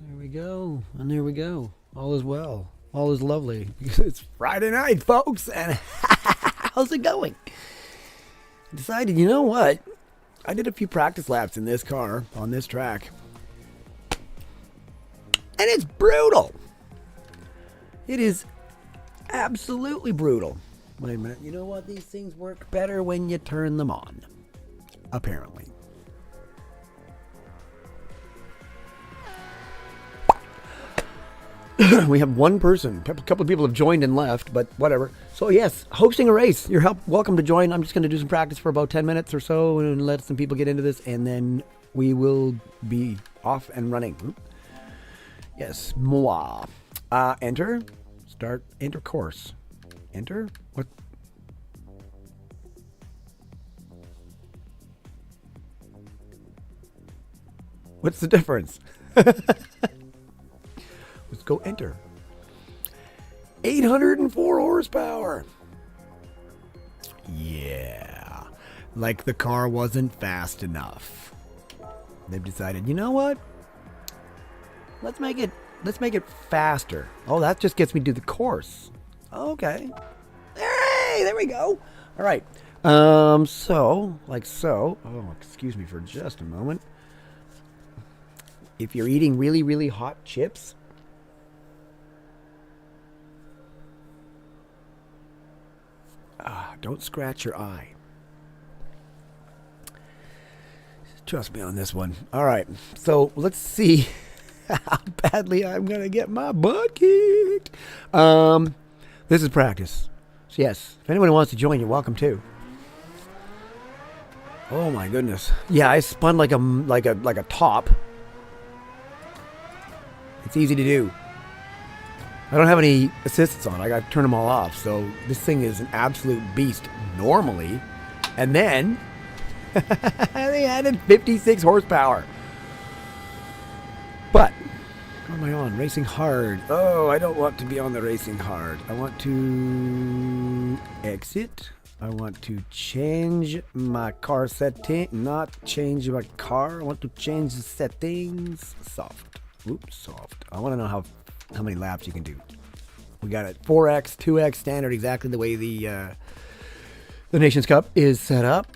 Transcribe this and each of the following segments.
There we go. And there we go. All is well. All is lovely. It's Friday night, folks. And how's it going? I decided, you know what? I did a few practice laps in this car on this track. And it's brutal. It is absolutely brutal. Wait a minute. You know what? These things work better when you turn them on. Apparently. We have one person. A couple of people have joined and left, but whatever. So yes, hosting a race. You're welcome to join. I'm just going to do some practice for about 10 minutes or so and let some people get into this, and then we will be off and running. Yes, moi. Enter. Start. Enter course. Enter. What? What's the difference? Let's go enter. 804 horsepower. Yeah. Like the car wasn't fast enough. They've decided, you know what? Let's make it faster. Oh, that just gets me to the course. Okay. Hey, there we go. All right. So, like so. Oh, excuse me for just a moment. If you're eating really, really hot chips, don't scratch your eye. Trust me on this one. All right. So let's see how badly I'm going to get my butt kicked. This is practice. So yes, if anyone wants to join, you're welcome to. Oh my goodness. Yeah, I spun like a top. It's easy to do. I don't have any assists on. I got to turn them all off. So this thing is an absolute beast normally. And then they added 56 horsepower. But what am I on? Racing hard. Oh, I don't want to be on the racing hard. I want to exit. I want to change my car setting. Not change my car. I want to change the settings. Soft. Oops, soft. I want to know how many laps you can do. We got it 4x, 2x standard, exactly the way the Nations Cup is set up.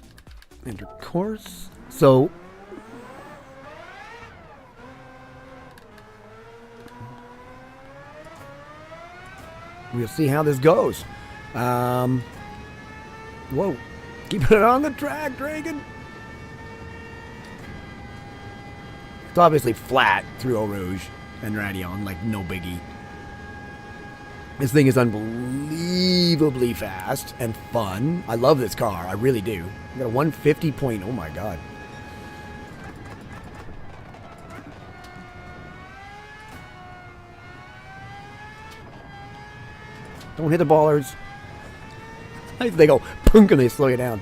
Enter course. So we'll see how this goes. Whoa. Keeping it on the track, Dragon. It's obviously flat through Eau Rouge and Radion, like no biggie. This thing is unbelievably fast and fun. I love this car. I really do. I got a 150 point. Oh my god. Don't hit the ballers. They go punk and they slow you down.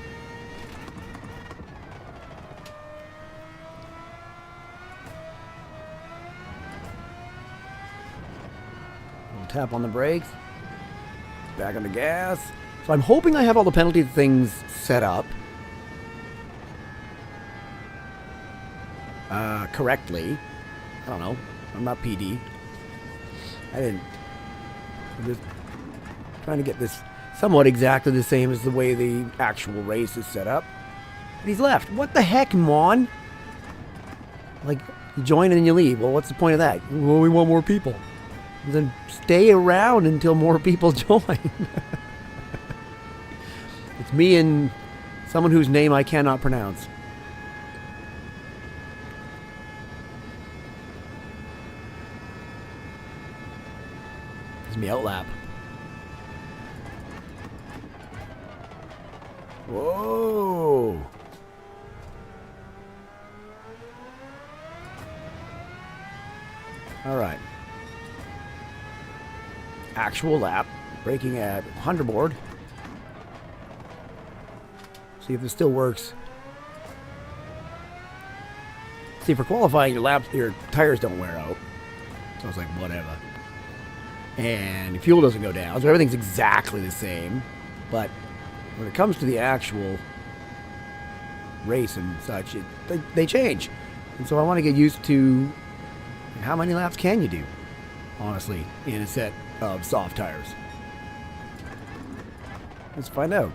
Tap on the brakes. Back on the gas. So I'm hoping I have all the penalty things set up correctly. I don't know. I'm not PD. I'm just trying to get this somewhat exactly the same as the way the actual race is set up. And he's left. What the heck, Mon? Like, you join and then you leave. Well, what's the point of that? Well, we want more people. Then stay around until more people join. It's me and someone whose name I cannot pronounce. It's me outlap. Whoa. All right. Actual lap, braking at 100 board. See if this still works. See, for qualifying, your tires don't wear out. So I was like, whatever. And your fuel doesn't go down, so everything's exactly the same. But when it comes to the actual race and such, they change. And so I want to get used to How many laps can you do, honestly, in a set of soft tires? Let's find out.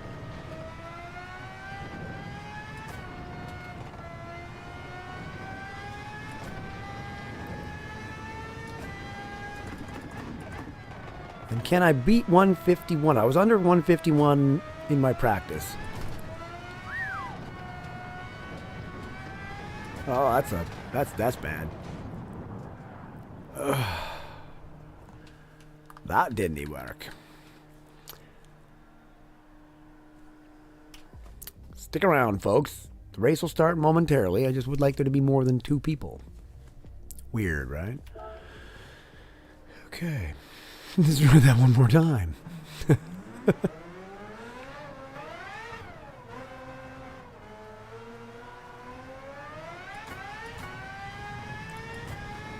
And can I beat 151? I was under 151 in my practice. Oh, that's bad. Ugh. That didn't work. Stick around, folks. The race will start momentarily. I just would like there to be more than 2 people. Weird, right? Okay. Let's try that one more time.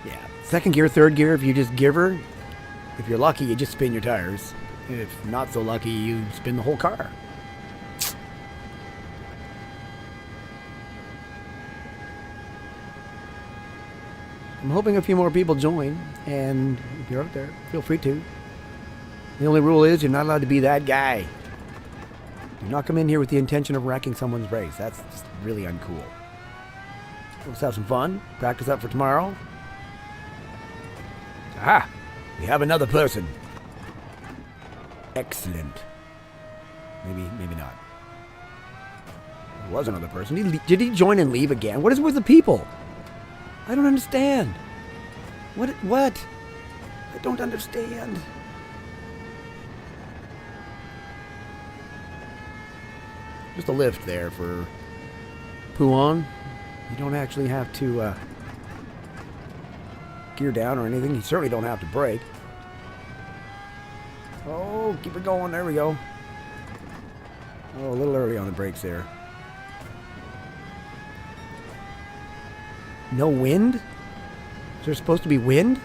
Yeah. Second gear, third gear, if you just give her. If you're lucky, you just spin your tires. If not so lucky, you spin the whole car. I'm hoping a few more people join, and if you're out there, feel free to. The only rule is you're not allowed to be that guy. Do not come in here with the intention of wrecking someone's race. That's just really uncool. Let's have some fun. Practice up for tomorrow. Aha! We have another person. Excellent. Maybe not. There was another person. Did he join and leave again? What is with the people? I don't understand. What? I don't understand. Just a lift there for Puon. You don't actually have to gear down or anything. You certainly don't have to brake. Oh, keep it going. There we go. Oh, a little early on the brakes there. No wind? Is there supposed to be wind?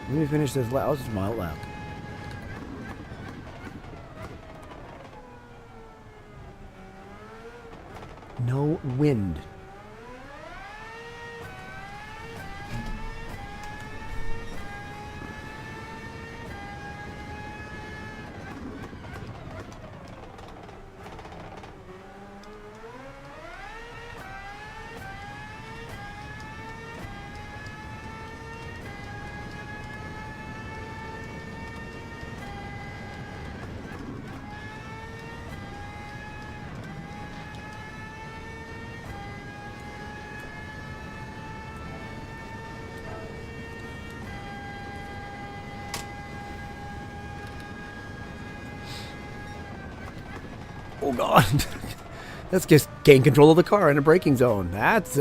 Let me finish this lap. This is my lap. No wind. Oh God, let's just gain control of the car in a braking zone. That's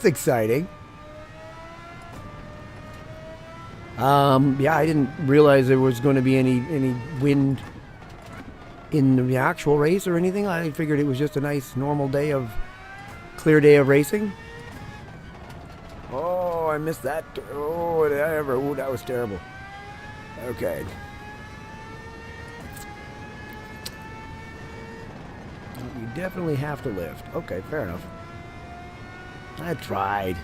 exciting. Yeah, I didn't realize there was going to be any wind in the actual race or anything. I figured it was just a nice normal clear day of racing. Oh, I missed that. Oh, did I ever? Oh, that was terrible. Okay. You definitely have to lift. Okay, fair enough. I tried.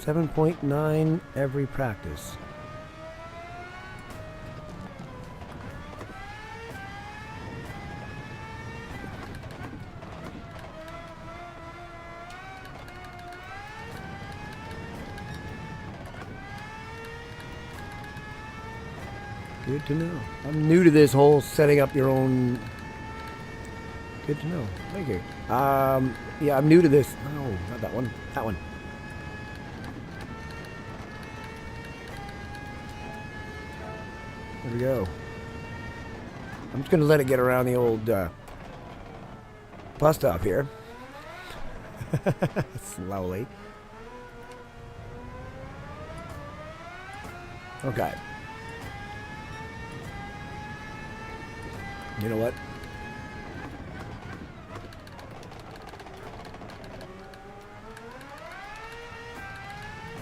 7.9 every practice. Good to know. I'm new to this whole setting up your own. Good to know. Thank you. Yeah, I'm new to this. Oh, not that one. That one. There we go. I'm just going to let it get around the old bus stop here. Slowly. Okay. You know what?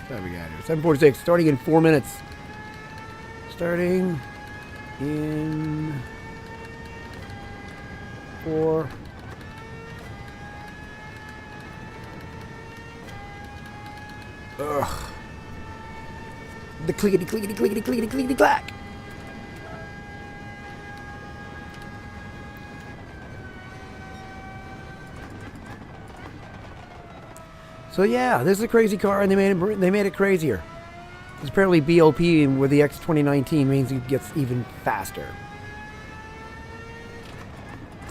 What we got here? 7:46. Starting in 4 minutes. Starting in 4. Ugh. The clickety clickety clickety clickety clickety clack. So yeah, this is a crazy car, and they made it crazier. Because apparently BOP with the X2019 means it gets even faster.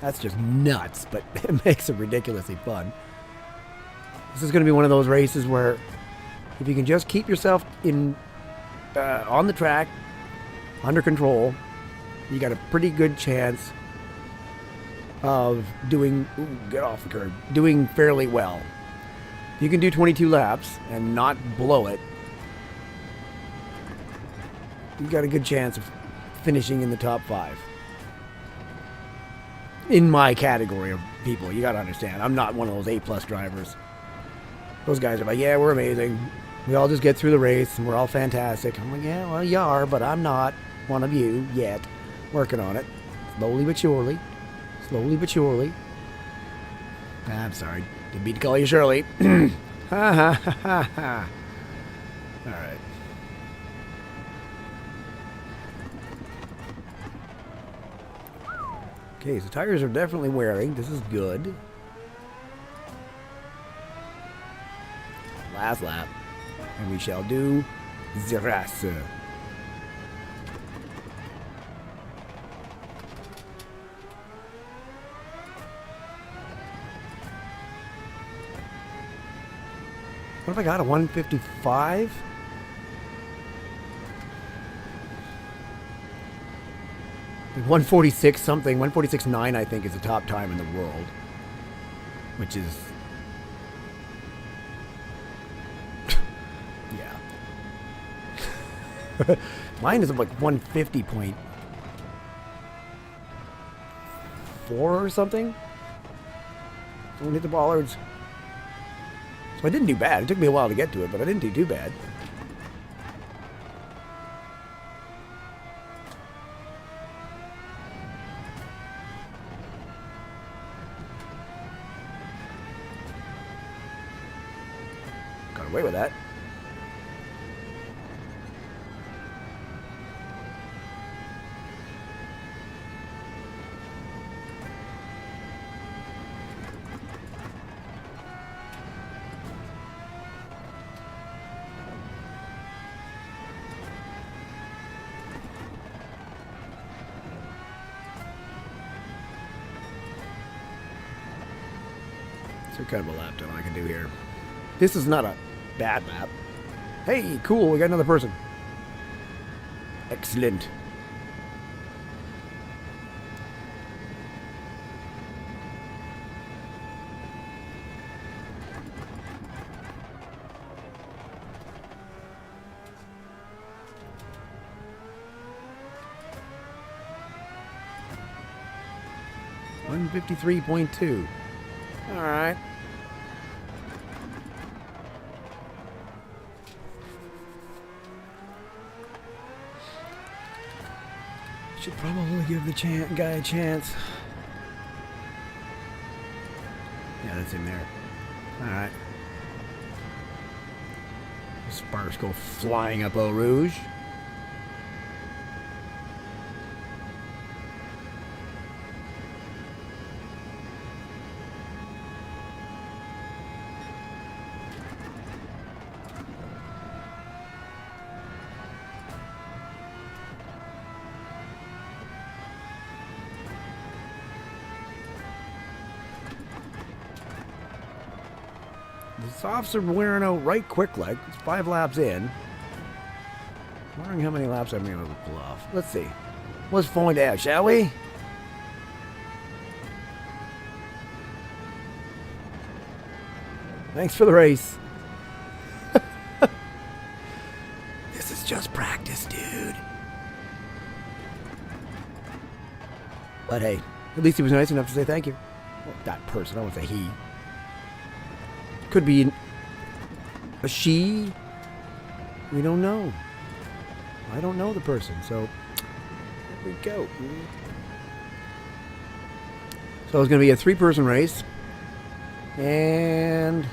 That's just nuts, but it makes it ridiculously fun. This is going to be one of those races where if you can just keep yourself in on the track, under control, you got a pretty good chance of doing, get off the curb, doing fairly well. You can do 22 laps and not blow it. You got a good chance of finishing in the top 5. In my category of people, you got to understand, I'm not one of those A+ drivers. Those guys are like, yeah, we're amazing. We all just get through the race and we're all fantastic. I'm like, yeah, well, you are, but I'm not one of you yet. Working on it. Slowly but surely. Slowly but surely. I'm sorry. Didn't mean to call you Shirley. Ha ha ha ha ha. Alright. Okay, so tires are definitely wearing. This is good. Last lap. And we shall do the race. What have I got? A 155? Like 146 something. 146.9 I think is the top time in the world. Which is... yeah. Mine is like 150.4 or something. Someone hit the bollards. So I didn't do bad. It took me a while to get to it, but I didn't do too bad. Got away with that. So kind of a lap time I can do here. This is not a bad lap. Hey, cool, we got another person. Excellent. $153.2. All right. Should probably give the guy a chance. Yeah, that's in there. All right. Sparks go flying up Eau Rouge. The softs are wearing out right quick like. It's 5 laps in. Wondering how many laps I'm going to pull off. Let's see. Let's find out, shall we? Thanks for the race. This is just practice, dude. But hey, at least he was nice enough to say thank you. Well, that person, I won't say he. Could be a she, We don't know. I don't know the person, so there we go. So it's going to be a 3-person race. And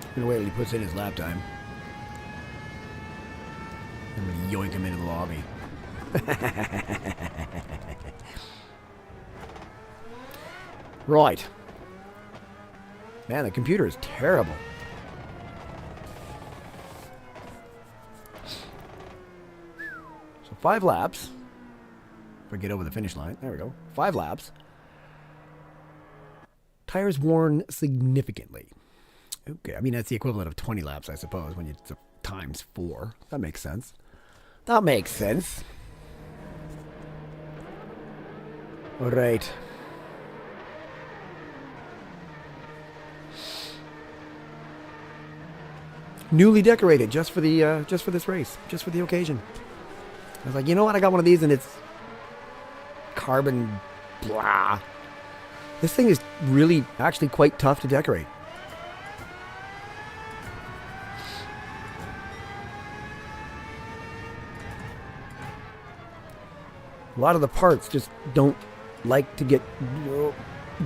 I'm going to wait till he puts in his lap time. I'm going to yoink him into the lobby. Right. Man, the computer is terrible. So 5 laps. If I get over the finish line. There we go. 5 laps. Tires worn significantly. Okay, I mean, that's the equivalent of 20 laps, I suppose, when you times 4. That makes sense. That makes sense. All right. Newly decorated just for this race, just for the occasion. I was like, you know what? I got one of these and it's carbon blah. This thing is really actually quite tough to decorate. A lot of the parts just don't like to get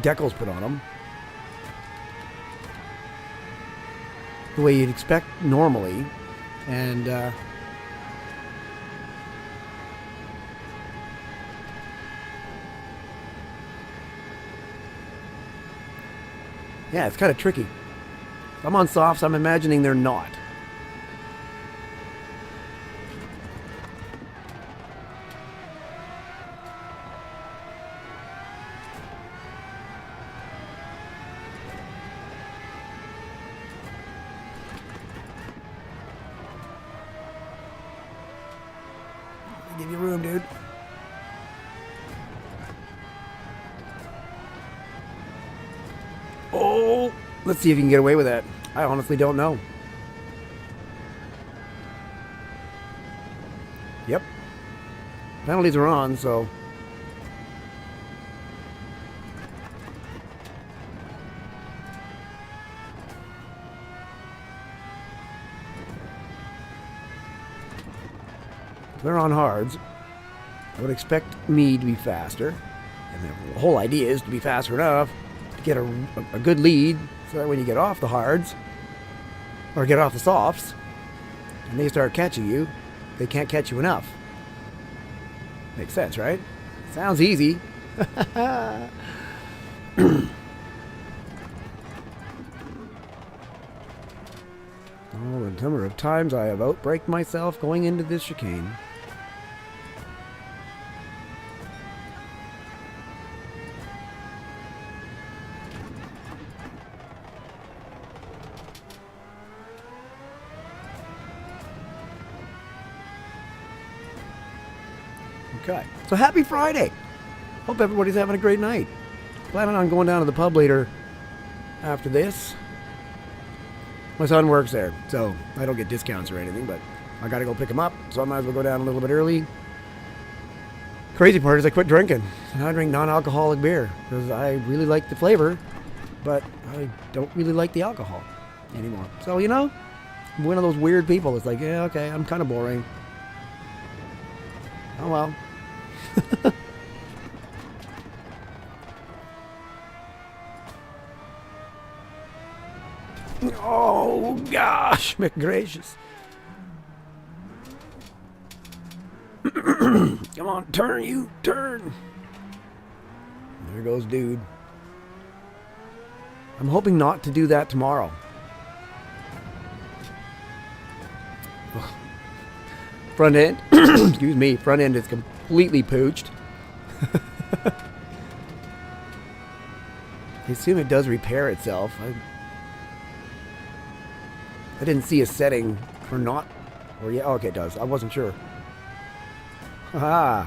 decals put on them the way you'd expect normally, and yeah, it's kind of tricky. I'm on softs. I'm imagining they're not. Give you room, dude. Oh, let's see if you can get away with that. I honestly don't know. Yep. Penalties are on, so. They're on hards. I would expect me to be faster. And the whole idea is to be faster enough to get a good lead so that when you get off the hards or get off the softs and they start catching you, they can't catch you enough. Makes sense, right? Sounds easy. Oh, the number of times I have outbraked myself going into this chicane. Okay, so happy Friday. Hope everybody's having a great night. Planning on going down to the pub later after this. My son works there, so I don't get discounts or anything, but I gotta go pick him up, so I might as well go down a little bit early. Crazy part is I quit drinking. I drink non-alcoholic beer because I really like the flavor, but I don't really like the alcohol anymore. So, you know, I'm one of those weird people that's like, yeah, okay, I'm kind of boring. Oh well. Oh gosh, McGracious. Come on, turn, you turn. There goes dude. I'm hoping not to do that tomorrow. Front end, excuse me, front end is completely pooched. I assume it does repair itself. I didn't see a setting for not, or yeah, okay, it does. I wasn't sure. Haha.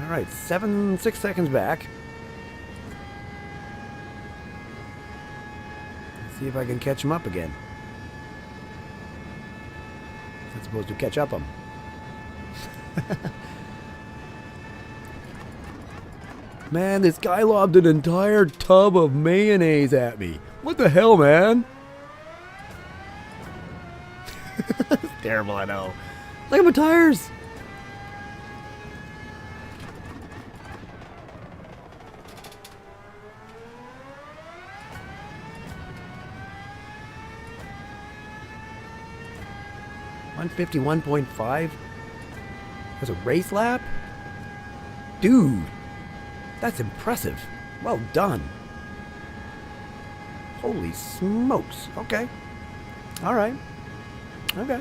All right, 6 seconds back. Let's see if I can catch him up again. not supposed to catch up them. Man, this guy lobbed an entire tub of mayonnaise at me. What the hell, man? It's terrible, I know. Look at my tires. $151.5? That's a race lap? Dude, that's impressive. Well done. Holy smokes. Okay. All right. Okay.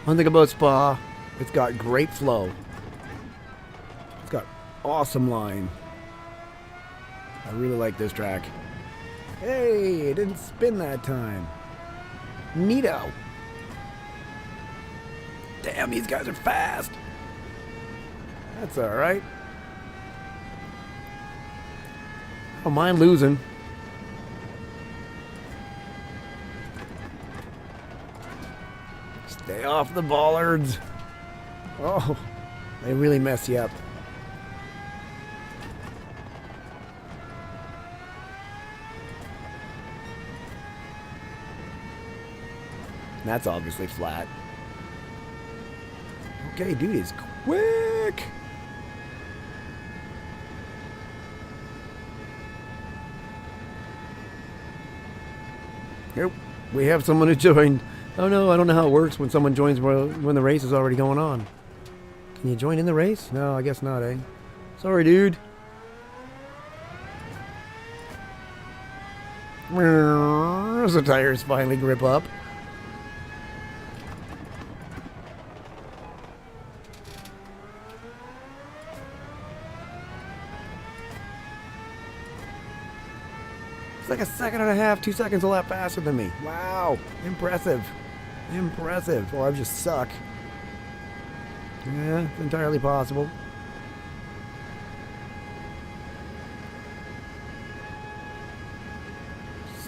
One thing about Spa, it's got great flow. It's got awesome line. I really like this track. Hey, it didn't spin that time. Neato. Damn, these guys are fast. That's alright. I don't mind losing. Stay off the bollards. Oh, they really mess you up. That's obviously flat. Okay, dude is quick. Yep, we have someone who joined. Oh no, I don't know how it works when someone joins when the race is already going on. Can you join in the race? No, I guess not, eh? Sorry, dude. The tires finally grip up. It's like a second and a half, 2 seconds a lap faster than me. Wow. Impressive. Impressive. Or I just suck. Yeah, it's entirely possible.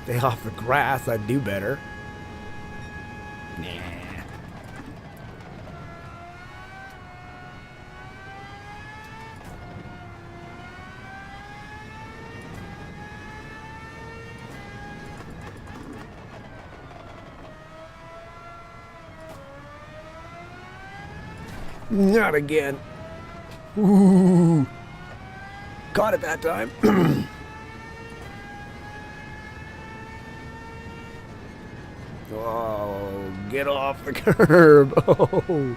Stay off the grass, I'd do better. Nah. Not again. Ooh. Caught it that time. Oh, get off the curb. Oh.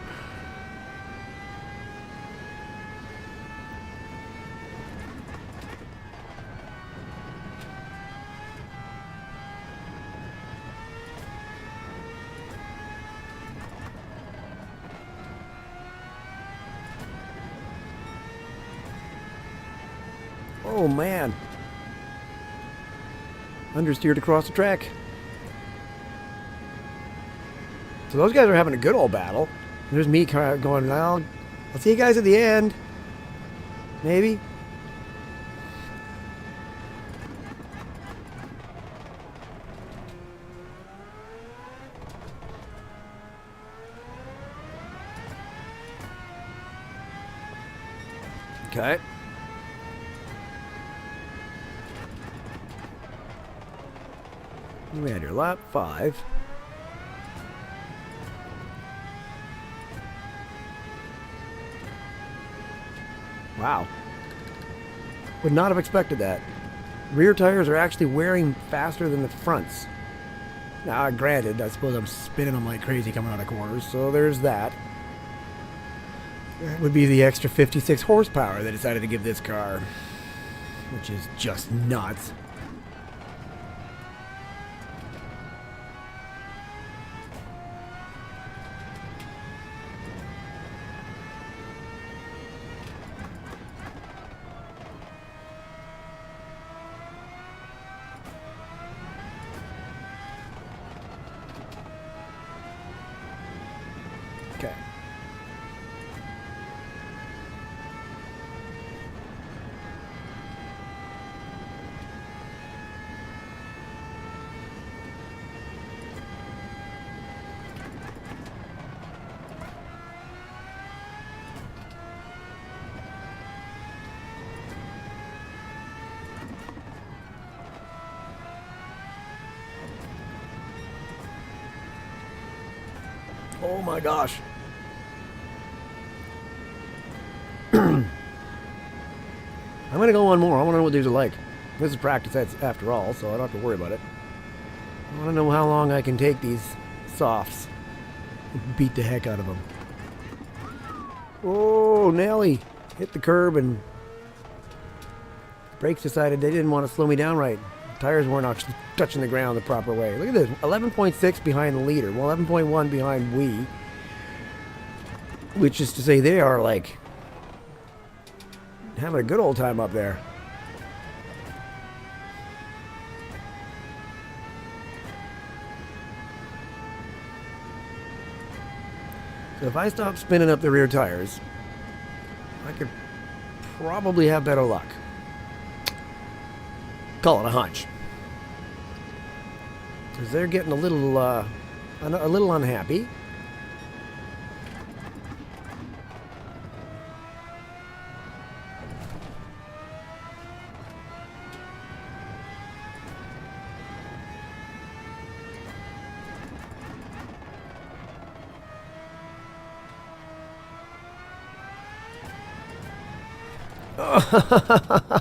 Oh man. Understeered across the track. So those guys are having a good old battle. There's me going, I'll see you guys at the end. Maybe. Okay. We had your lap 5. Wow. Would not have expected that. Rear tires are actually wearing faster than the fronts. Now, granted, I suppose I'm spinning them like crazy coming out of corners, so there's that. That would be the extra 56 horsepower they decided to give this car, which is just nuts. Okay. Oh my gosh. I'm going to go one more. I want to know what these are like. This is practice after all, so I don't have to worry about it. I want to know how long I can take these softs and beat the heck out of them. Oh, Nelly. Hit the curb and brakes decided they didn't want to slow me down right. The tires weren't actually touching the ground the proper way. Look at this. 11.6 behind the leader. Well, 11.1 behind Wee. Which is to say they are like having a good old time up there. So if I stop spinning up the rear tires, I could probably have better luck. Call it a hunch. Because they're getting a little unhappy.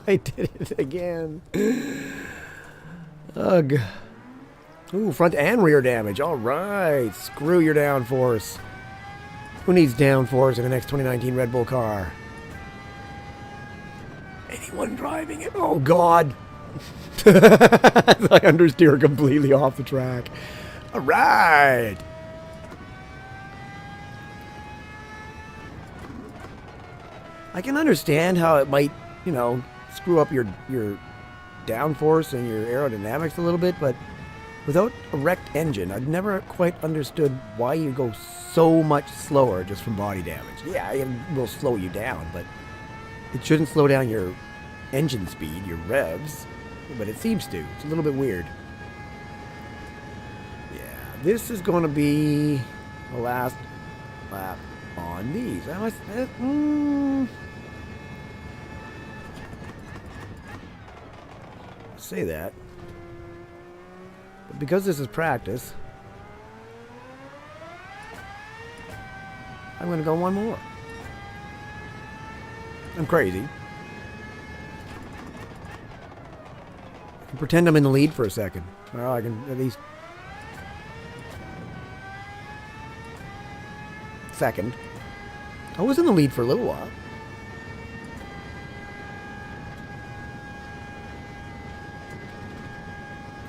I did it again. Ugh. Ooh, front and rear damage. All right. Screw your downforce. Who needs downforce in an X2019 Redbull car? Anyone driving it? Oh, God. I understeer completely off the track. All right. I can understand how it might, you know, screw up your downforce and your aerodynamics a little bit, but without a wrecked engine, I've never quite understood why you go so much slower just from body damage. Yeah, it will slow you down, but it shouldn't slow down your engine speed, your revs, but it seems to. It's a little bit weird. Yeah, this is going to be the last lap on these. Say that, but because this is practice, I'm going to go one more. I'm crazy. I can pretend I'm in the lead for a second. Well, I can at least second. I was in the lead for a little while.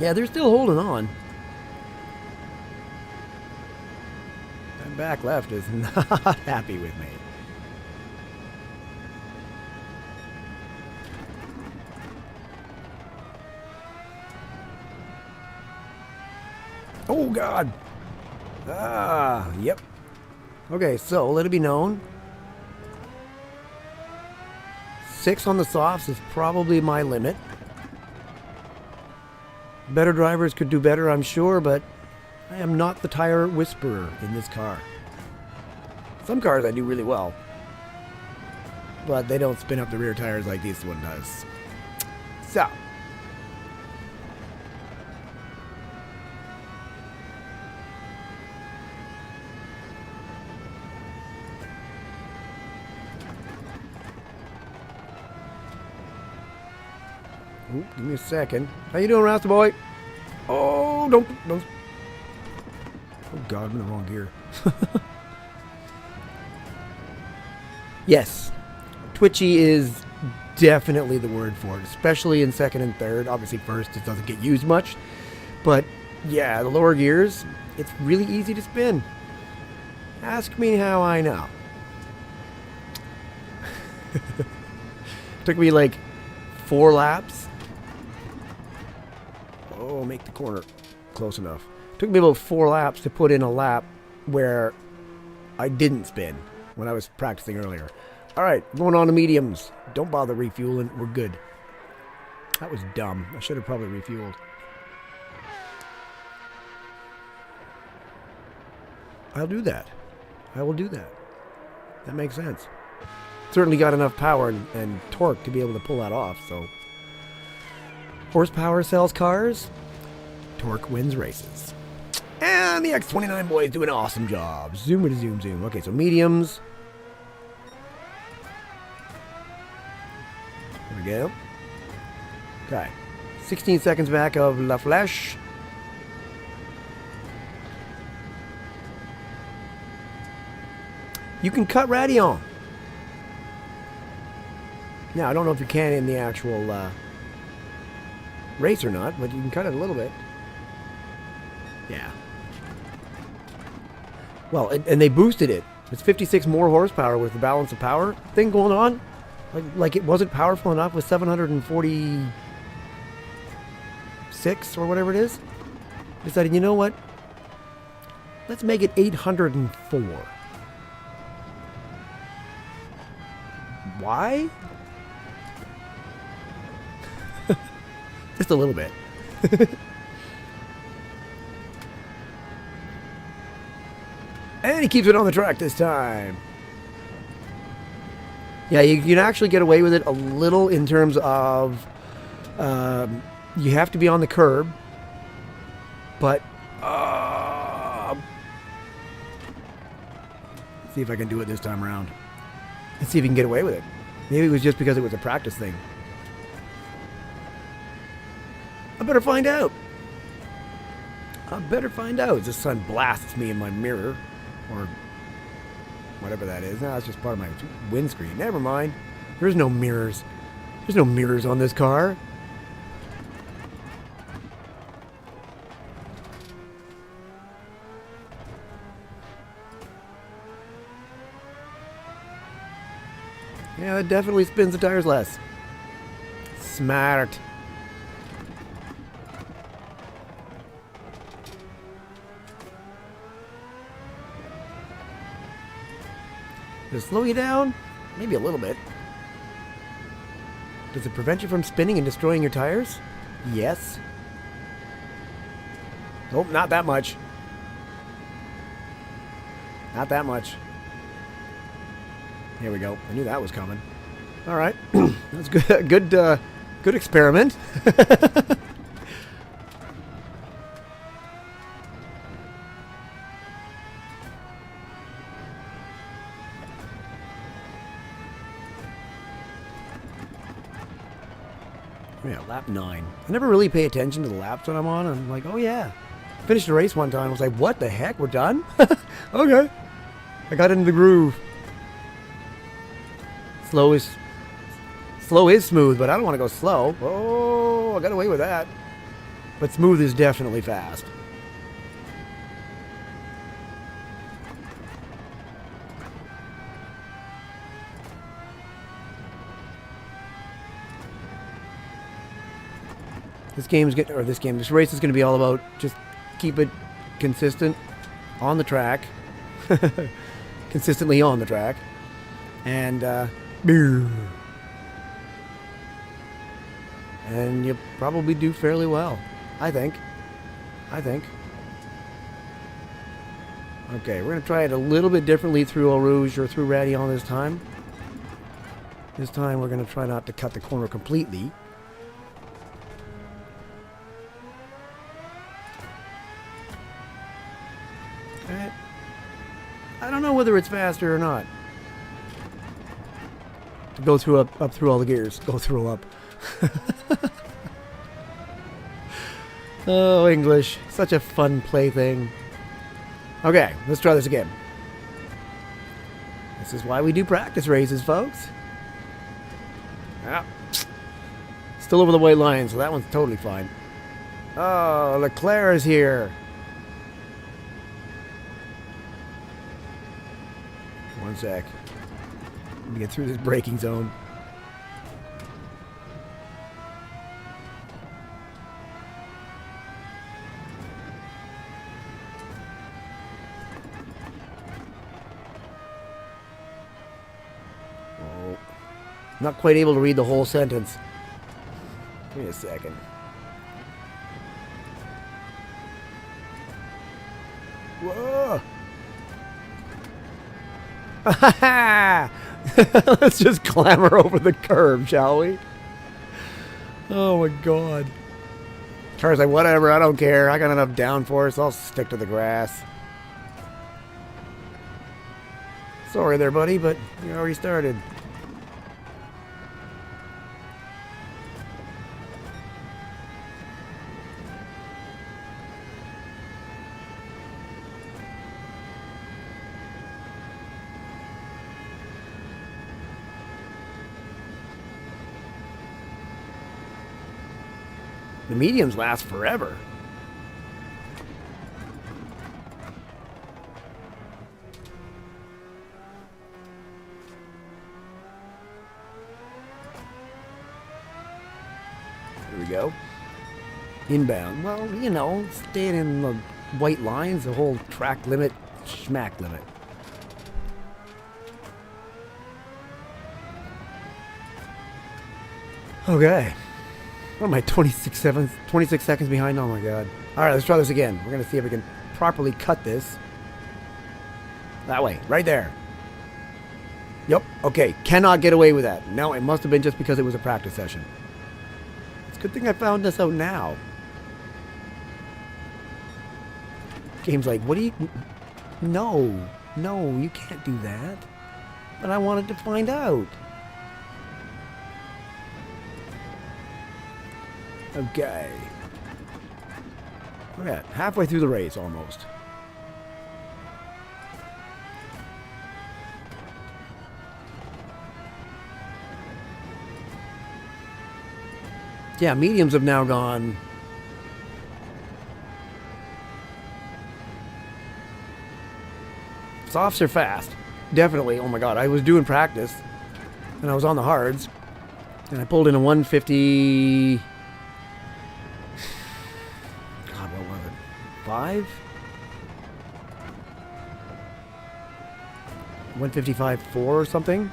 Yeah, they're still holding on. That back left is not happy with me. Oh, God. Ah, yep. Okay, so let it be known. 6 on the softs is probably my limit. Better drivers could do better, I'm sure, but I am not the tire whisperer in this car. Some cars I do really well, but they don't spin up the rear tires like this one does. So, ooh, give me a second. How you doing, Rasta boy? Oh, don't. Oh, God, I'm in the wrong gear. Yes, twitchy is definitely the word for it, especially in second and third. Obviously, first, it doesn't get used much. But, yeah, the lower gears, it's really easy to spin. Ask me how I know. Took me like 4 laps. Oh, make the corner close enough. Took me about 4 laps to put in a lap where I didn't spin when I was practicing earlier. All right, going on to mediums. Don't bother refueling. We're good. That was dumb. I should have probably refueled. I'll do that. I will do that. That makes sense. Certainly got enough power and torque to be able to pull that off, so. Horsepower sells cars. Torque wins races. And And the X2019 boys do an awesome job. Zoom with a zoom zoom. Okay, so mediums. There we go. Okay. 16 seconds back of La Flèche. You can cut Radion. Now, I don't know if you can in the actual race or not, but you can cut it a little bit. Yeah. Well, and they boosted it. It's 56 more horsepower with the balance of power thing going on. Like it wasn't powerful enough with 746 or whatever it is. Decided, you know what? Let's make it 804. Why? Just a little bit. And he keeps it on the track this time. Yeah, you can actually get away with it a little in terms of you have to be on the curb, but let's see if I can do it this time around. Let's see if you can get away with it. Maybe it was just because it was a practice thing. I better find out. The sun blasts me in my mirror. Or whatever that is. No, it's just part of my windscreen. Never mind. There's no mirrors. There's no mirrors on this car. Yeah, it definitely spins the tires less. Smart. Does it slow you down? Maybe a little bit. Does it prevent you from spinning and destroying your tires? Yes. Nope, not that much. Not that much. Here we go. I knew that was coming. All right. That's good. Good experiment. Yeah, lap 9. I never really pay attention to the laps when I'm on. I'm like, oh yeah. Finished a race one time. I was like, what the heck? We're done? Okay. I got into the groove. Slow is smooth, but I don't want to go slow. Oh, I got away with that. But smooth is definitely fast. This race is going to be all about just keep it consistent on the track. Consistently on the track. And, and you'll probably do fairly well. I think. Okay, we're going to try it a little bit differently through Eau Rouge or through Radion this time. This time we're going to try not to cut the corner completely. I don't know whether it's faster or not. To go through up through all the gears. Go through up. Oh, English. Such a fun plaything. Okay, let's try this again. This is why we do practice races, folks. Yeah. Still over the white line, so that one's totally fine. Oh, Leclerc is here. One sec. Let me get through this braking zone. Oh. Not quite able to read the whole sentence. Give me a second. Whoa! Let's just clamber over the curb, shall we? Oh my god. Car's like, whatever, I don't care. I got enough downforce. I'll stick to the grass. Sorry there, buddy, but you already started. The mediums last forever. Here we go. Inbound. Well, you know, staying in the white lines, the whole track limit, schmack limit. Okay. What am I, 26 seconds behind? Oh my god. Alright, let's try this again. We're going to see if we can properly cut this. That way, right there. Yep, okay. Cannot get away with that. No, it must have been just because it was a practice session. It's a good thing I found this out now. Game's like, what do you... No, you can't do that. But I wanted to find out. Okay. Look at that. Halfway through the race, almost. Yeah, mediums have now gone... Softs are fast. Definitely. Oh my god, I was doing practice. And I was on the hards. And I pulled in a 150... 5? 155.4 or something.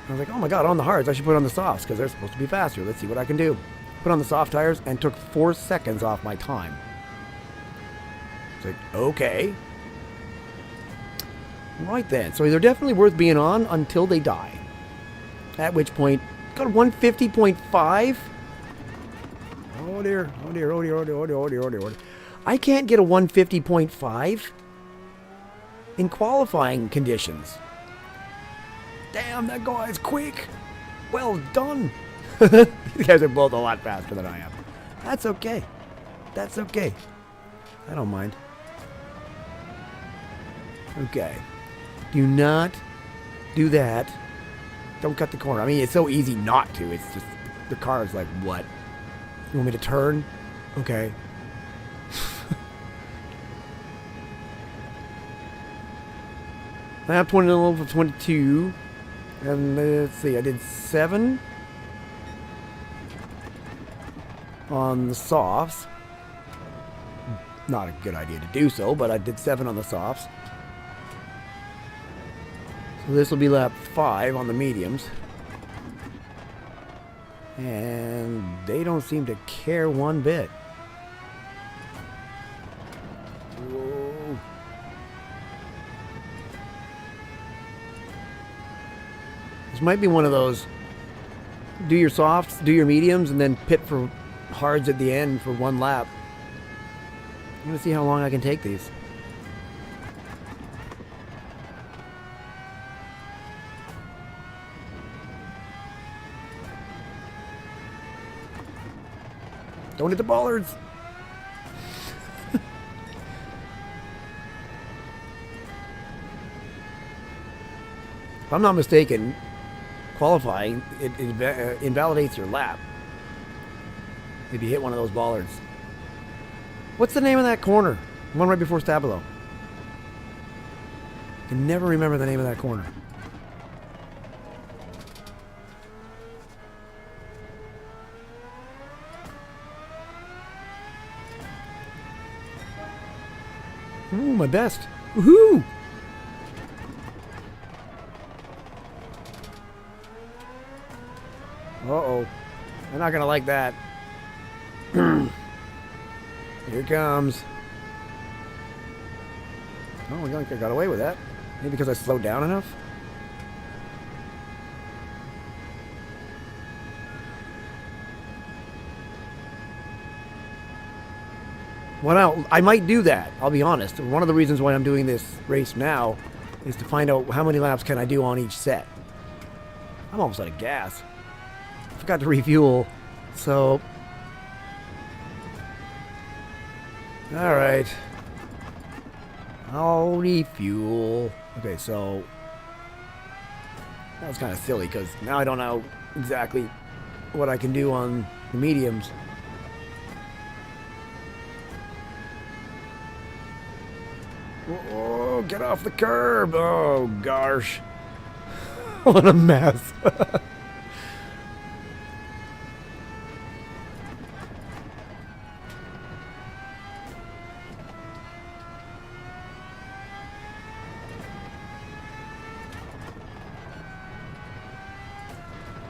I was like, oh my god, on the hards, I should put on the softs because they're supposed to be faster. Let's see what I can do. Put on the soft tires and took 4 seconds off my time. It's like, okay. Right then. So they're definitely worth being on until they die. At which point, got 150.5. Oh dear, oh dear, oh dear, oh dear, oh dear, oh dear, oh dear, oh dear. I can't get a 150.5 in qualifying conditions. Damn, that guy's quick. Well done. These guys are both a lot faster than I am. That's okay. That's okay. I don't mind. Okay. Do not do that. Don't cut the corner. I mean, it's so easy not to. It's just, the car is like, what? You want me to turn? Okay. Lap 20 level 22. And let's see, I did 7 on the softs. Not a good idea to do so, but I did 7 on the softs. So this will be lap 5 on the mediums. And they don't seem to care one bit. Whoa. This might be one of those, do your softs, do your mediums, and then pit for hards at the end for 1 lap. I'm going to see how long I can take these. Don't hit the bollards. If I'm not mistaken, qualifying, it invalidates your lap if you hit one of those bollards. What's the name of that corner? The one right before Stabilo. I can never remember the name of that corner. Ooh, my best. Woohoo! Uh-oh. I'm not gonna like that. Here it comes. Oh, I think I got away with that. Maybe because I slowed down enough? I might do that. I'll be honest. One of the reasons why I'm doing this race now is to find out how many laps can I do on each set. I'm almost out of gas. Forgot to refuel, so... Alright. I'll refuel. Okay, so... That was kind of silly, because now I don't know exactly what I can do on the mediums. Oh, get off the curb! Oh, gosh. What a mess.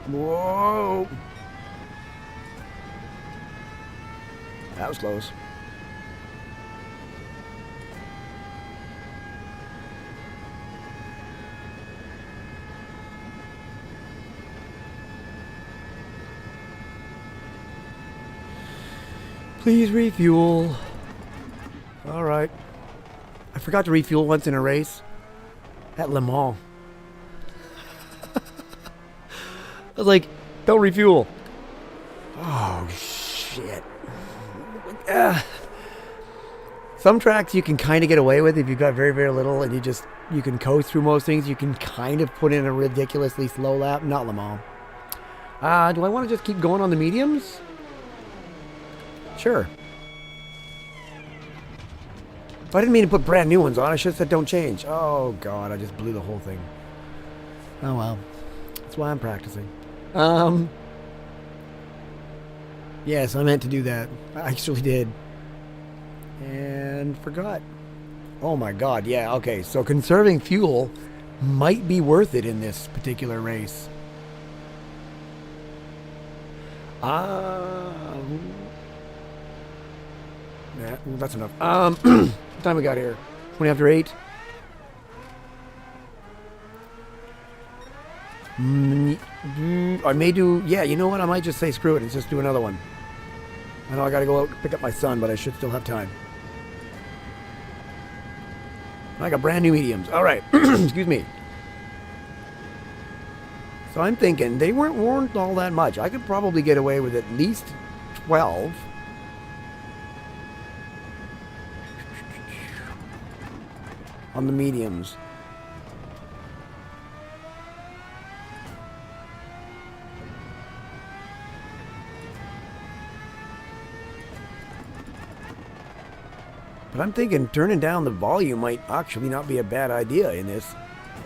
Whoa! That was close. Please refuel. All right. I forgot to refuel once in a race at Le Mans. I was like, don't refuel. Oh, shit. Some tracks you can kind of get away with if you've got very, very little and you can coast through most things. You can kind of put in a ridiculously slow lap. Not Le Mans. Do I want to just keep going on the mediums? Sure. I didn't mean to put brand new ones on. I should have said don't change. Oh, God. I just blew the whole thing. Oh, well. That's why I'm practicing. Yes, I meant to do that. I actually did. And forgot. Oh my God, yeah, okay. So conserving fuel might be worth it in this particular race. Yeah, that's enough. What time we got here? 20 after 8. I may do... Yeah, you know what? I might just say screw it and just do another one. I know I gotta go out and pick up my son, but I should still have time. I got brand new mediums. Alright. Excuse me. So I'm thinking they weren't all that much. I could probably get away with at least 12. On the mediums. But I'm thinking turning down the volume might actually not be a bad idea in this.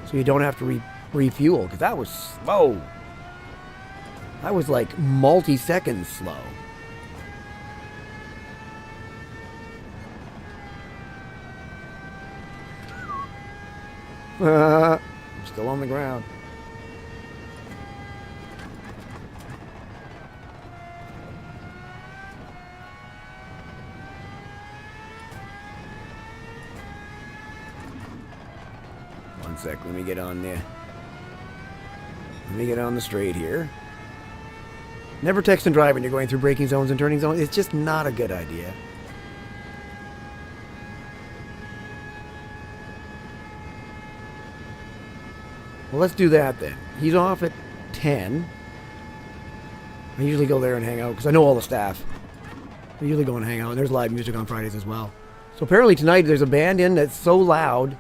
So you don't have to refuel. Because that was slow. That was like multi-seconds slow. I'm still on the ground. One sec, let me get on there. Let me get on the straight here. Never text and drive when you're going through braking zones and turning zones. It's just not a good idea. Well, let's do that then. He's off at 10. I usually go there and hang out because I know all the staff. I usually go and hang out. And there's live music on Fridays as well. So apparently tonight there's a band in that's so loud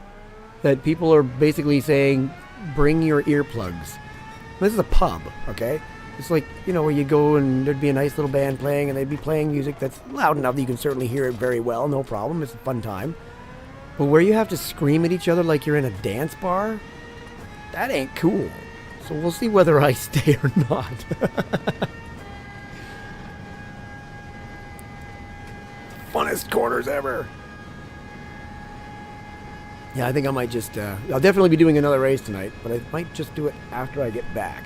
that people are basically saying, bring your earplugs. This is a pub, okay? It's like, you know, where you go and there'd be a nice little band playing and they'd be playing music that's loud enough that you can certainly hear it very well, no problem. It's a fun time. But where you have to scream at each other like you're in a dance bar, that ain't cool. So we'll see whether I stay or not. Funnest corners ever. Yeah, I think I might just... I'll definitely be doing another race tonight, but I might just do it after I get back.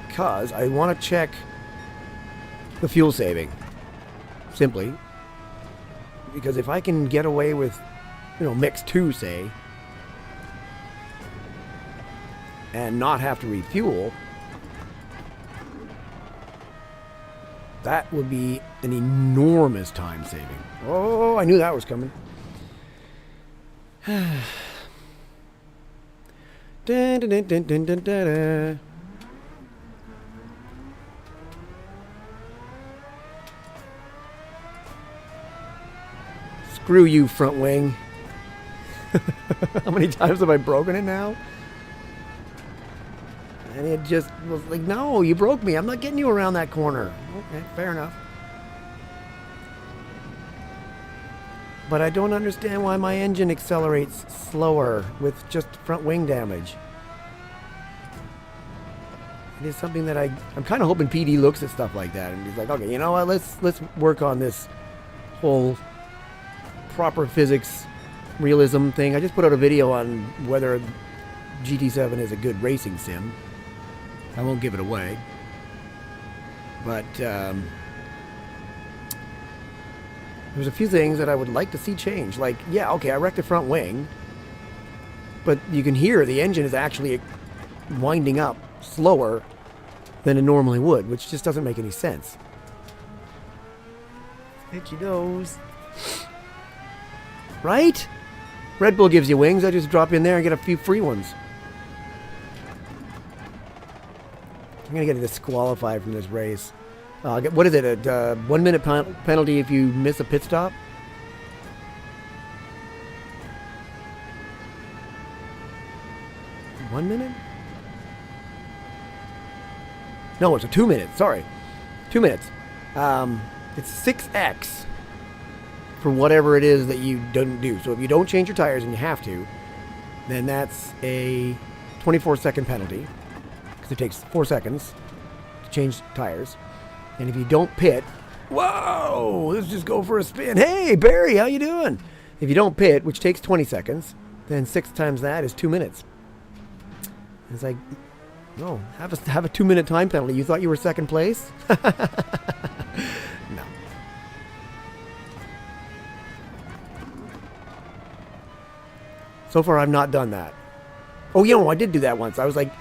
Because I want to check the fuel saving. Simply. Because if I can get away with, you know, mix 2, say, and not have to refuel, That would be an enormous time saving. Oh, I knew that was coming. Dun, dun, dun, dun, dun, dun, dun. Screw you, front wing. How many times have I broken it now? And it just was like, no, you broke me. I'm not getting you around that corner. Okay, fair enough. But I don't understand why my engine accelerates slower with just front wing damage. It is something that I'm kind of hoping PD looks at stuff like that and he's like, okay, you know what? Let's work on this whole proper physics realism thing. I just put out a video on whether GT7 is a good racing sim. I won't give it away. But there's a few things that I would like to see change. Like, yeah, okay, I wrecked the front wing, but you can hear the engine is actually winding up slower than it normally would, which just doesn't make any sense. Itchy nose. Right? Red Bull gives you wings. I just drop in there and get a few free ones. I'm going to get disqualified from this race. What is it? A 1 minute penalty if you miss a pit stop? One minute? No, it's a 2 minute. Sorry. 2 minutes. It's 6x for whatever it is that you don't do. So if you don't change your tires and you have to, then that's a 24-second penalty. Because it takes 4 seconds to change tires. And if you don't pit, whoa, let's just go for a spin. Hey, Barry, how you doing? If you don't pit, which takes 20 seconds, then 6 times that is 2 minutes. It's like, no, have a 2 minute time penalty. You thought you were second place? No. So far, I've not done that. Oh, you know, I did do that once. I was like,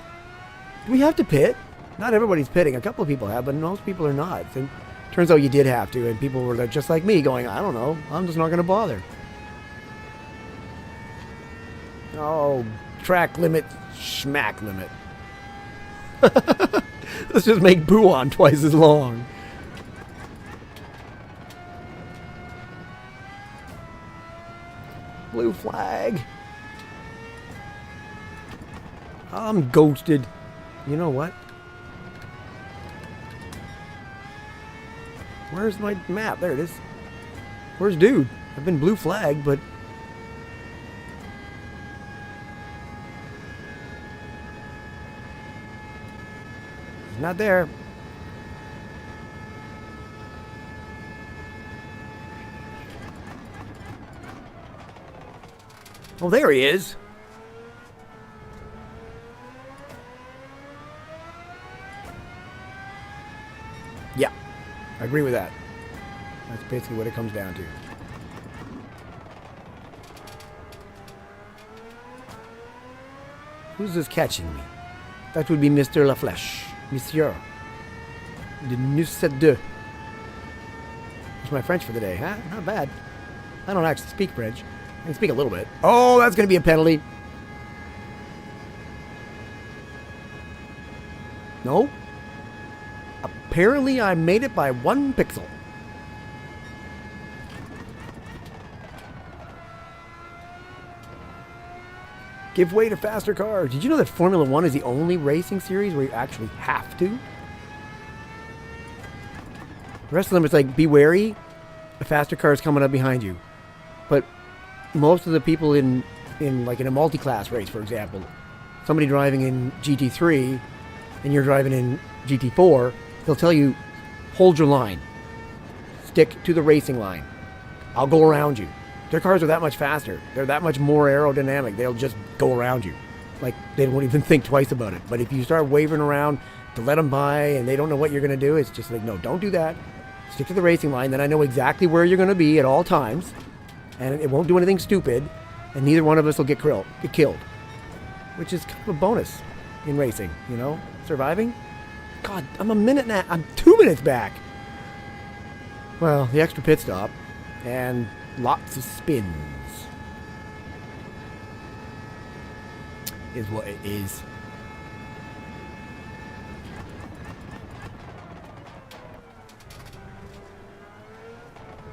do we have to pit? Not everybody's pitting. A couple of people have, but most people are not. And turns out you did have to, and people were just like me going, I don't know. I'm just not going to bother. Oh, track limit, schmack limit. Let's just make Buon twice as long. Blue flag. I'm ghosted. You know what? Where's my map? There it is. Where's dude? I've been blue flagged, but... he's not there. Oh, there he is. Yeah. I agree with that. That's basically what it comes down to. Who's this catching me? That would be Mr. La Flèche. Monsieur. De Nucette 2. That's my French for the day, huh? Not bad. I don't actually speak French. I can speak a little bit. Oh, that's going to be a penalty. No? Apparently, I made it by 1 pixel. Give way to faster cars. Did you know that Formula 1 is the only racing series where you actually have to? The rest of them, it's like, be wary. A faster car is coming up behind you. But most of the people in like in a multi-class race, for example, somebody driving in GT3 and you're driving in GT4, they'll tell you, hold your line. Stick to the racing line. I'll go around you. Their cars are that much faster. They're that much more aerodynamic. They'll just go around you. Like, they won't even think twice about it. But if you start wavering around to let them by and they don't know what you're going to do, it's just like, no, don't do that. Stick to the racing line. Then I know exactly where you're going to be at all times. And it won't do anything stupid. And neither one of us will get killed. Which is kind of a bonus in racing, you know? Surviving. God, I'm a minute now. I'm 2 minutes back. Well, the extra pit stop and lots of spins is what it is.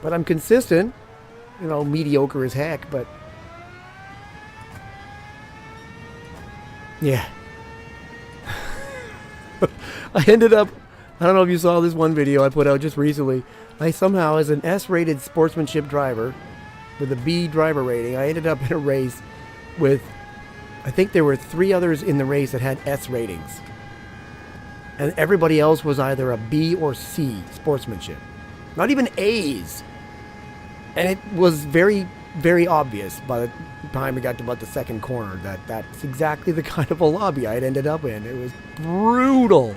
But I'm consistent. You know, mediocre as heck, but yeah. I ended up, I don't know if you saw this one video I put out just recently. I somehow, as an S-rated sportsmanship driver with a B driver rating, I ended up in a race with, I think there were 3 others in the race that had S ratings. And everybody else was either a B or C sportsmanship. Not even A's. And it was very, very obvious by the time we got to about the second corner that that's exactly the kind of a lobby I'd ended up in. It was brutal.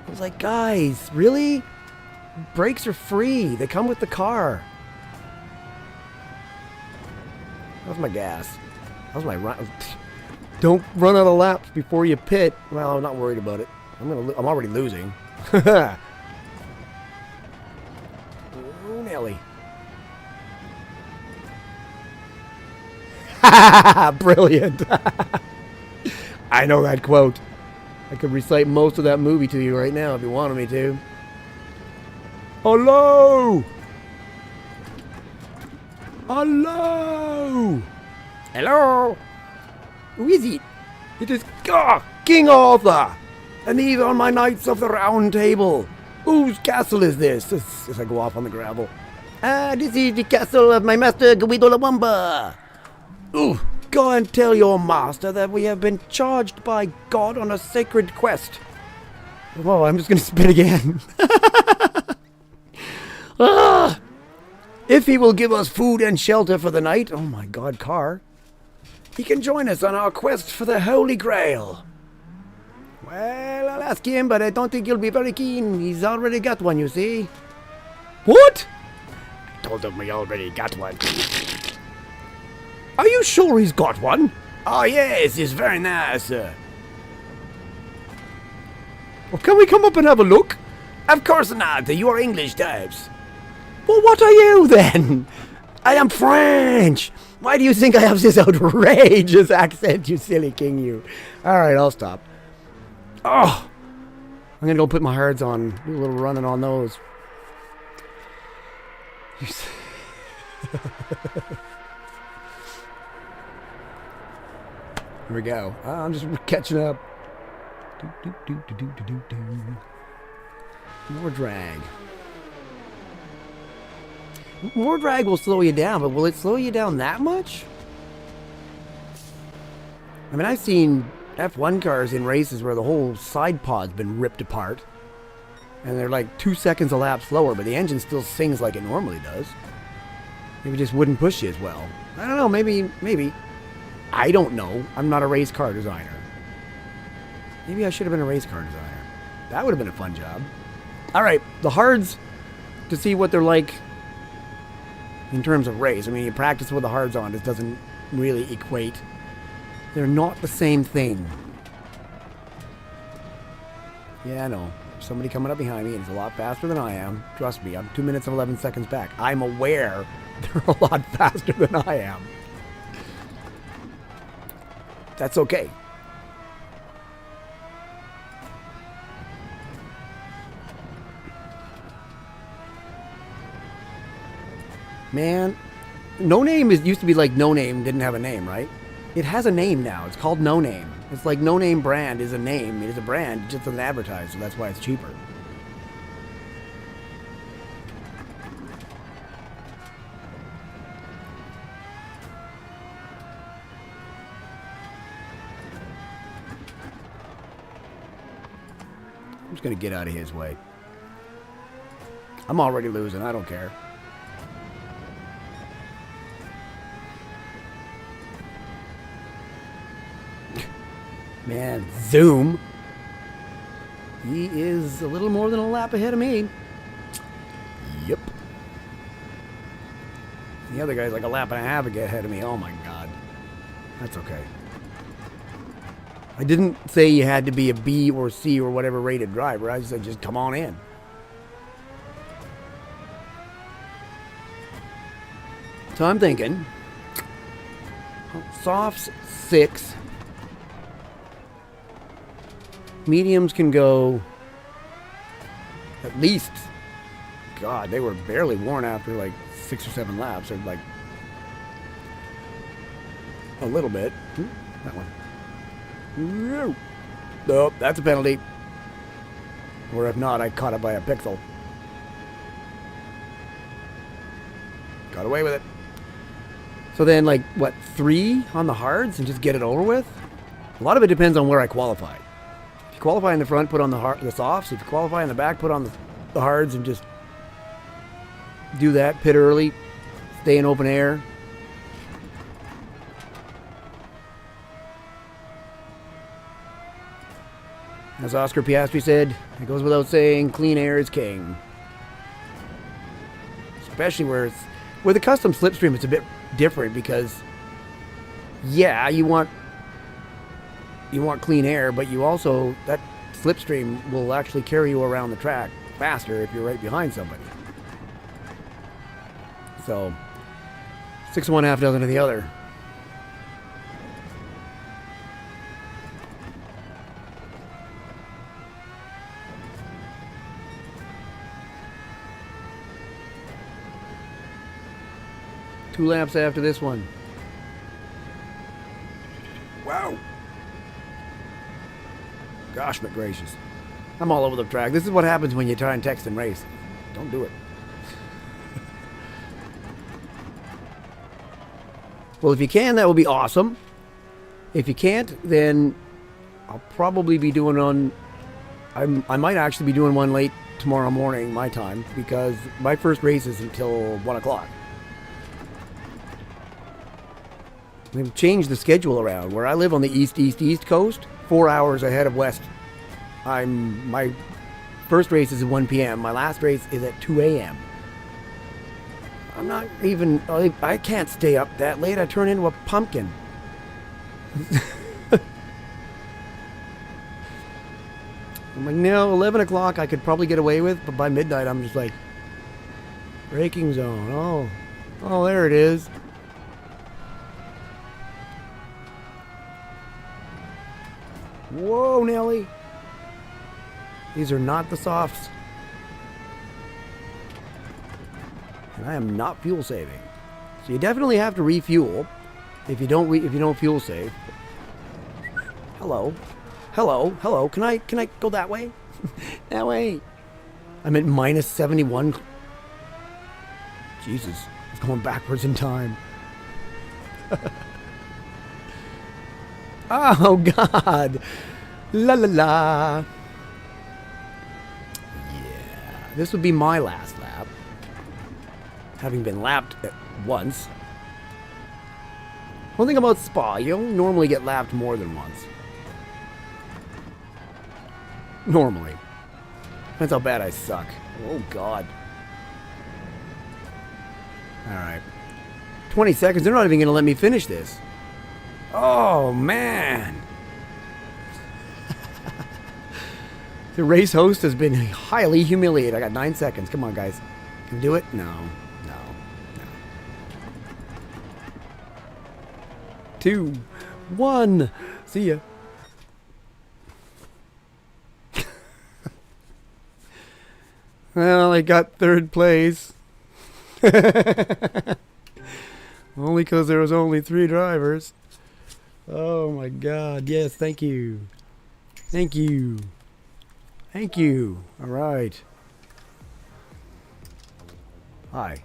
I was like, guys, really? Brakes are free. They come with the car. That was my gas. That was my run. Don't run out of laps before you pit. Well, I'm not worried about it. I'm already losing. Oh, Nelly. Brilliant. I know that quote. I could recite most of that movie to you right now if you wanted me to. Hello! Hello! Hello! Who is it? It is King Arthur! And these are my knights of the round table. Whose castle is this? As I go off on the gravel. This is the castle of my master Guido La Wamba. Ooh, go and tell your master that we have been charged by God on a sacred quest. Whoa, I'm just going to spin again. If he will give us food and shelter for the night, oh my God, car, he can join us on our quest for the Holy Grail. Well, I'll ask him, but I don't think he'll be very keen. He's already got one, you see. What? I told him we already got one. Are you sure he's got one? Oh, yes, it's very nice, sir. Well, can we come up and have a look? Of course not. You are English types. Well, what are you, then? I am French. Why do you think I have this outrageous accent, you silly king, you? All right, I'll stop. Oh, I'm going to go put my hards on. Do a little running on those. Here we go. I'm just catching up. More drag. More drag will slow you down, but will it slow you down that much? I mean, I've seen F1 cars in races where the whole side pod's been ripped apart. And they're like 2 seconds a lap slower, but the engine still sings like it normally does. Maybe it just wouldn't push you as well. I don't know, maybe. I don't know. I'm not a race car designer. Maybe I should have been a race car designer. That would have been a fun job. Alright, the hards, to see what they're like in terms of race. I mean, you practice with the hards on, it doesn't really equate. They're not the same thing. Yeah, I know. Somebody coming up behind me, and it's a lot faster than I am. Trust me, I'm 2 minutes and 11 seconds back. I'm aware they're a lot faster than I am. That's okay. Man, No Name used to be like No Name didn't have a name, right? It has a name now. It's called No Name. It's like No Name brand is a name. It is a brand. It just doesn't advertise, so that's why it's cheaper. I'm just going to get out of his way. I'm already losing. I don't care. Man, zoom. He is a little more than a lap ahead of me. Yep. The other guy's like a lap and a half ahead of me. Oh my God. That's okay. I didn't say you had to be a B or C or whatever rated driver. I said just come on in. So I'm thinking softs 6. Mediums can go at least, God, they were barely worn after like 6 or 7 laps, or like a little bit. That one. Nope, that's a penalty. Or if not, I caught it by a pixel. Got away with it. So then, like, what, 3 on the hards and just get it over with? A lot of it depends on where I qualify. If you qualify in the front, put on the softs. If you qualify in the back, put on the hards and just do that. Pit early. Stay in open air. As Oscar Piastri said, it goes without saying, clean air is king. Especially where it's... With a custom slipstream, it's a bit different because, yeah, you want clean air, but you also, that slipstream will actually carry you around the track faster if you're right behind somebody. So, 6 of one, half dozen of the other. Two laps after this one. Wow. Gosh, but gracious. I'm all over the track. This is what happens when you try and text and race. Don't do it. Well, if you can, that will be awesome. If you can't, then I'll probably be doing one. I might actually be doing one late tomorrow morning, my time, because my first race is until 1 o'clock. They've changed the schedule around. Where I live on the east coast, 4 hours ahead of west. My first race is at 1 p.m. My last race is at 2 a.m. I'm not even... I can't stay up that late. I turn into a pumpkin. I'm like, no, 11 o'clock I could probably get away with, but by midnight I'm just like... Braking zone. Oh, there it is. Whoa, Nelly. These are not the softs. And I am not fuel saving. So you definitely have to refuel if you don't fuel save. Hello. Can I go that way? That way. I'm at minus 71. Jesus. It's going backwards in time. Oh, God. La la la. Yeah. This would be my last lap. Having been lapped once. One thing about Spa, you don't normally get lapped more than once. Normally. That's how bad I suck. Oh, God. Alright. 20 seconds. They're not even going to let me finish this. Oh, man. The race host has been highly humiliated. I got 9 seconds. Come on, guys. Can you do it? No. 2, 1. See ya. Well, I got 3rd place. Only because there was only 3 drivers. Oh my God. Yes, thank you. Thank you. Thank you. All right. Hi.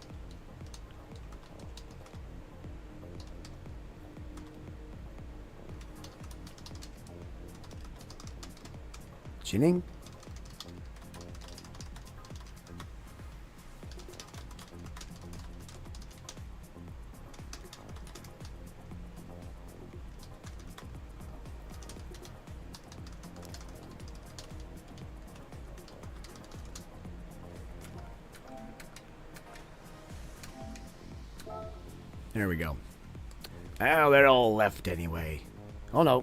Chinning? There we go. Oh, they're all left anyway. Oh, no.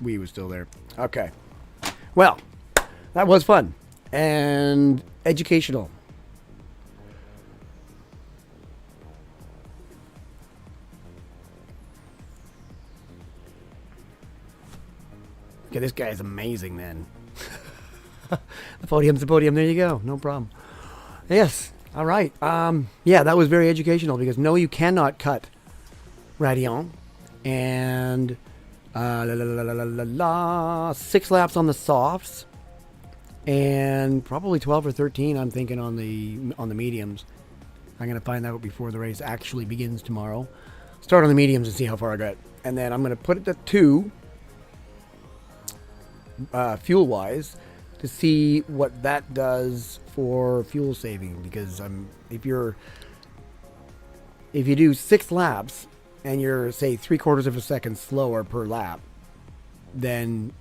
We was still there. Okay. Well, that was fun. And educational. Okay, this guy is amazing, then. The podium's the podium. There you go. No problem. Yes. All right. Yeah, that was very educational because no, you cannot cut Radillon. And 6 laps on the softs. And probably 12 or 13, I'm thinking, on the mediums. I'm going to find out before the race actually begins tomorrow. Start on the mediums and see how far I got. And then I'm going to put it at 2, fuel-wise, to see what that does for fuel saving. Because if you do 6 laps and you're, say, 3/4 of a second slower per lap, then,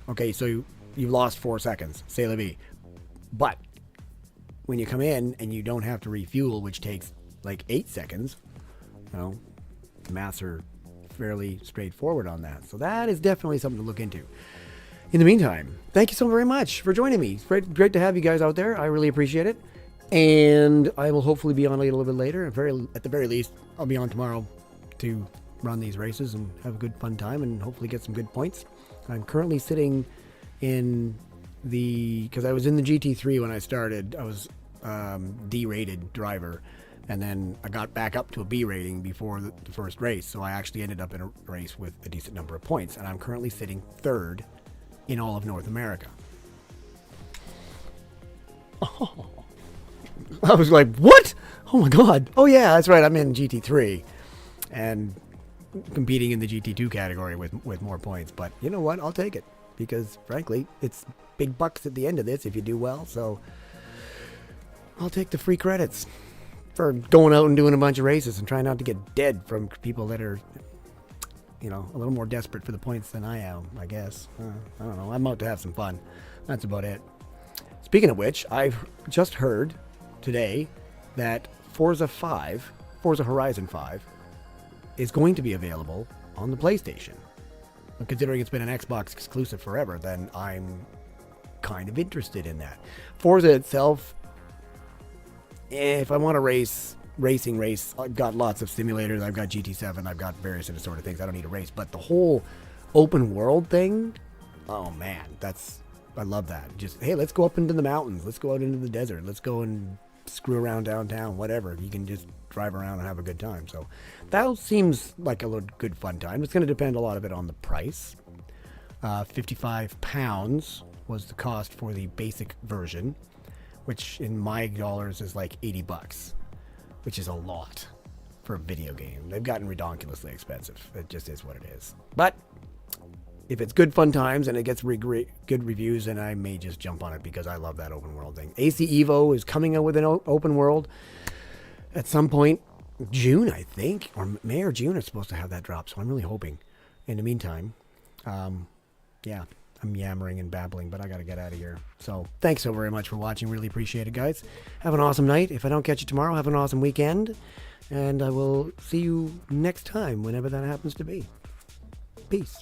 okay, so you've lost 4 seconds, say la vie. But when you come in and you don't have to refuel, which takes like 8 seconds, you know, the maths are fairly straightforward on that. So that is definitely something to look into. In the meantime, thank you so very much for joining me. It's great to have you guys out there. I really appreciate it. And I will hopefully be on a little bit later. At the very least, I'll be on tomorrow to run these races and have a good fun time and hopefully get some good points. I'm currently sitting in because I was in the GT3 when I started. I was D-rated driver, and then I got back up to a B rating before the first race, so I actually ended up in a race with a decent number of points, and I'm currently sitting 3rd in all of North America. Oh. I was like, what? Oh my god. Oh yeah, that's right, I'm in GT3 and competing in the GT2 category with more points, but you know what, I'll take it, because frankly it's big bucks at the end of this if you do well, so I'll take the free credits for going out and doing a bunch of races and trying not to get dead from people that are, you know, a little more desperate for the points than I am, I guess. I don't know. I'm out to have some fun. That's about it. Speaking of which, I've just heard today that Forza Horizon 5 is going to be available on the PlayStation. And considering it's been an Xbox exclusive forever, then I'm kind of interested in that. Forza itself, if I want to race, I've got lots of simulators. I've got GT7. I've got various other sort of things. I don't need to race. But the whole open world thing, oh man, I love that. Just, hey, let's go up into the mountains. Let's go out into the desert. Let's go and screw around downtown, whatever. You can just drive around and have a good time. So that seems like a good fun time. It's going to depend a lot of it on the price. £55 was the cost for the basic version, which in my dollars is like $80, which is a lot for a video game. They've gotten ridiculously expensive. It just is what it is. But if it's good fun times and it gets good reviews, then I may just jump on it because I love that open world thing. AC Evo is coming out with an open world at some point. June, I think, or May or June are supposed to have that drop, so I'm really hoping. In the meantime, yeah, I'm yammering and babbling, but I got to get out of here. So thanks so very much for watching. Really appreciate it, guys. Have an awesome night. If I don't catch you tomorrow, have an awesome weekend. And I will see you next time, whenever that happens to be. Peace.